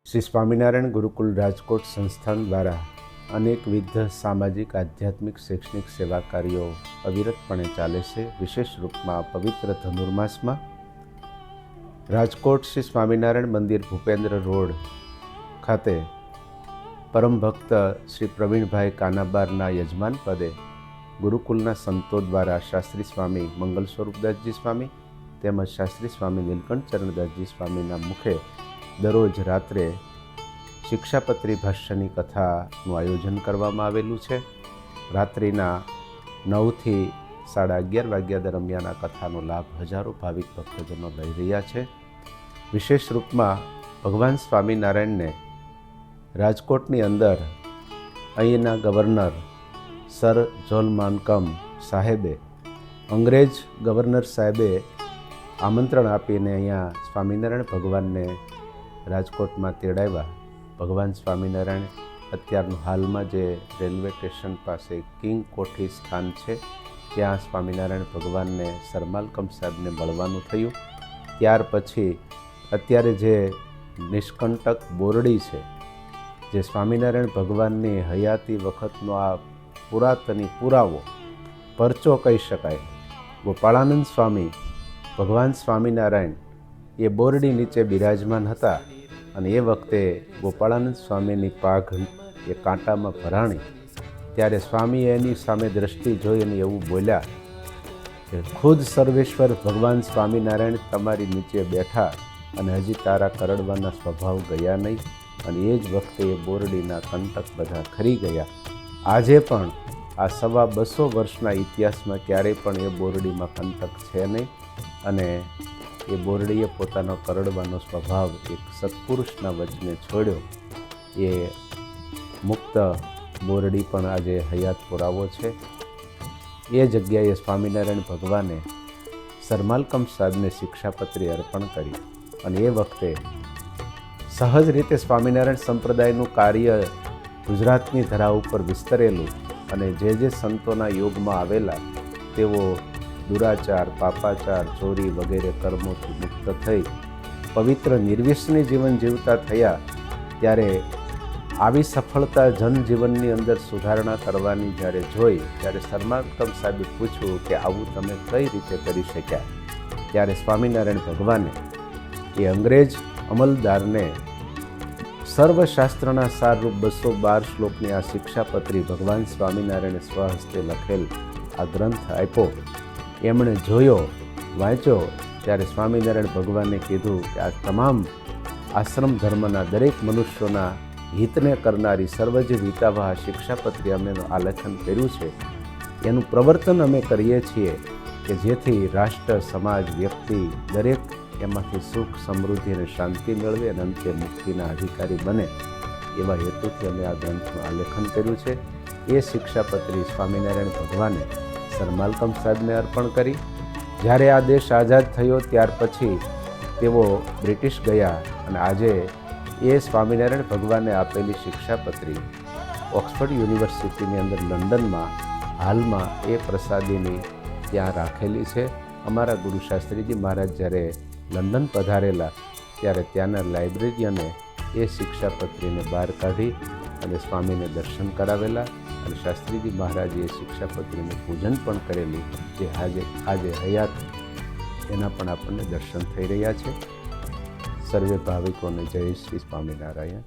શ્રી સ્વામિનારાયણ ગુરુકુલ રાજકોટ સંસ્થાન દ્વારા અનેકવિધ સામાજિક, આધ્યાત્મિક, શૈક્ષણિક સેવા કાર્યો અવિરતપણે ચાલે છે. વિશેષ રૂપમાં પવિત્ર ધનુર્માસમાં રાજકોટ શ્રી સ્વામિનારાયણ મંદિર ભૂપેન્દ્ર રોડ ખાતે પરમ ભક્ત શ્રી પ્રવીણભાઈ કાનાબારના યજમાન પદે ગુરુકુલના સંતો દ્વારા શાસ્ત્રી સ્વામી મંગલ સ્વરૂપદાસજી સ્વામી તેમજ શાસ્ત્રી સ્વામી નીલકંઠ ચરણદાસજી સ્વામીના મુખે દરરોજ રાત્રે શિક્ષાપત્રી ભાષ્યની કથાનું આયોજન કરવામાં આવેલું છે. રાત્રિના 9 થી 11:30 વાગ્યા દરમિયાન આ કથાનો લાભ હજારો ભાવિક ભક્તજનો લઈ રહ્યા છે. વિશેષ રૂપમાં ભગવાન સ્વામિનારાયણને રાજકોટની અંદર અહીંના ગવર્નર સર જોન માનકમ સાહેબે, અંગ્રેજ ગવર્નર સાહેબે આમંત્રણ આપીને અહીંયા સ્વામિનારાયણ ભગવાનને રાજકોટમાં તેડાવ્યા. ભગવાન સ્વામિનારાયણ અત્યારનું હાલમાં જે રેલવે સ્ટેશન પાસે કિંગ કોઠી સ્થાન છે ત્યાં સ્વામિનારાયણ ભગવાનને સર માલકમ સાહેબને મળવાનું થયું. ત્યાર પછી અત્યારે જે નિષ્કંટક બોરડી છે, જે સ્વામિનારાયણ ભગવાનની હયાતી વખતનો આ પુરાતની પુરાવો પરચો કહી શકાય, ગોપાળાનંદ સ્વામી ભગવાન સ્વામિનારાયણ એ બોરડી નીચે બિરાજમાન હતા અને એ વખતે ગોપાળાનંદ સ્વામીની પાઘ એ કાંટામાં ભરાણી. ત્યારે સ્વામીએ એની સામે દ્રષ્ટિ જોઈ અને એવું બોલ્યા કે ખુદ સર્વેશ્વર ભગવાન સ્વામિનારાયણ તમારી નીચે બેઠા અને હજી તારા કરડવાના સ્વભાવ ગયા નહીં. અને એ જ વખતે એ બોરડીના કંટક બધા ખરી ગયા. આજે પણ આ 250 વર્ષના ઇતિહાસમાં ક્યારેય પણ એ બોરડીમાં કંટક છે નહીં અને એ બોરડીએ પોતાનો કરડવાનો સ્વભાવ એક સત્પુરુષના વચને છોડ્યો. એ મુક્ત બોરડી પણ આજે હયાત પુરાવો છે. એ જગ્યાએ સ્વામિનારાયણ ભગવાને સર માલકમ સાહેબને શિક્ષાપત્રી અર્પણ કરી અને એ વખતે સહજ રીતે સ્વામિનારાયણ સંપ્રદાયનું કાર્ય ગુજરાતની ધરા ઉપર વિસ્તરેલું અને જે સંતોના યોગમાં આવેલા તેઓ દુરાચાર, પાપાચાર, ચોરી વગેરે કર્મોથી મુક્ત થઈ પવિત્ર નિર્વ્યસની જીવન જીવતા થયા. ત્યારે આવી સફળતા જનજીવનની અંદર સુધારણા કરવાની જ્યારે જોઈ ત્યારે સર માલકમ સાહેબે પૂછ્યું કે આવું તમે કઈ રીતે કરી શક્યા? ત્યારે સ્વામિનારાયણ ભગવાને એ અંગ્રેજ અમલદારને સર્વશાસ્ત્રના સારરૂપ 212 શ્લોકની આ શિક્ષાપત્રી ભગવાન સ્વામિનારાયણે સ્વહસ્તે લખેલ આ ગ્રંથ આપ્યો. એમણે જોયો, વાંચ્યો ત્યારે સ્વામિનારાયણ ભગવાને કીધું કે આ તમામ આશ્રમ ધર્મના દરેક મનુષ્યોના હિતને કરનારી સર્વજીવ હિતાવહ શિક્ષાપત્રી અમે આલેખન કર્યું છે. એનું પ્રવર્તન અમે કરીએ છીએ કે જેથી રાષ્ટ્ર, સમાજ, વ્યક્તિ દરેક એમાંથી સુખ, સમૃદ્ધિ અને શાંતિ મેળવે અને અંતે મુક્તિના અધિકારી બને એવા હેતુથી અમે આ ગ્રંથનું આલેખન કર્યું છે. એ શિક્ષાપત્રી સ્વામિનારાયણ ભગવાને સર માલકમ સાહેબને અર્પણ કરી. જ્યારે આ દેશ આઝાદ થયો ત્યાર પછી તેઓ બ્રિટિશ ગયા અને આજે એ સ્વામિનારાયણ ભગવાને આપેલી શિક્ષાપત્રી ઓક્સફર્ડ યુનિવર્સિટીની અંદર લંડનમાં હાલમાં એ પ્રસાદીની ત્યાં રાખેલી છે. અમારા ગુરુ શાસ્ત્રીજી મહારાજ જ્યારે લંડન પધારેલા ત્યારે ત્યાંના લાઇબ્રેરિયને એ શિક્ષાપત્રીને બહાર કાઢી અને સ્વામીને દર્શન કરાવેલા અને શાસ્ત્રીજી મહારાજે એ શિક્ષાપત્રીનું પૂજન પણ કરેલું, જે આજે હયાત એના પણ આપણને દર્શન થઈ રહ્યા છે. સર્વે ભાવિકોને જય શ્રી સ્વામિનારાયણ.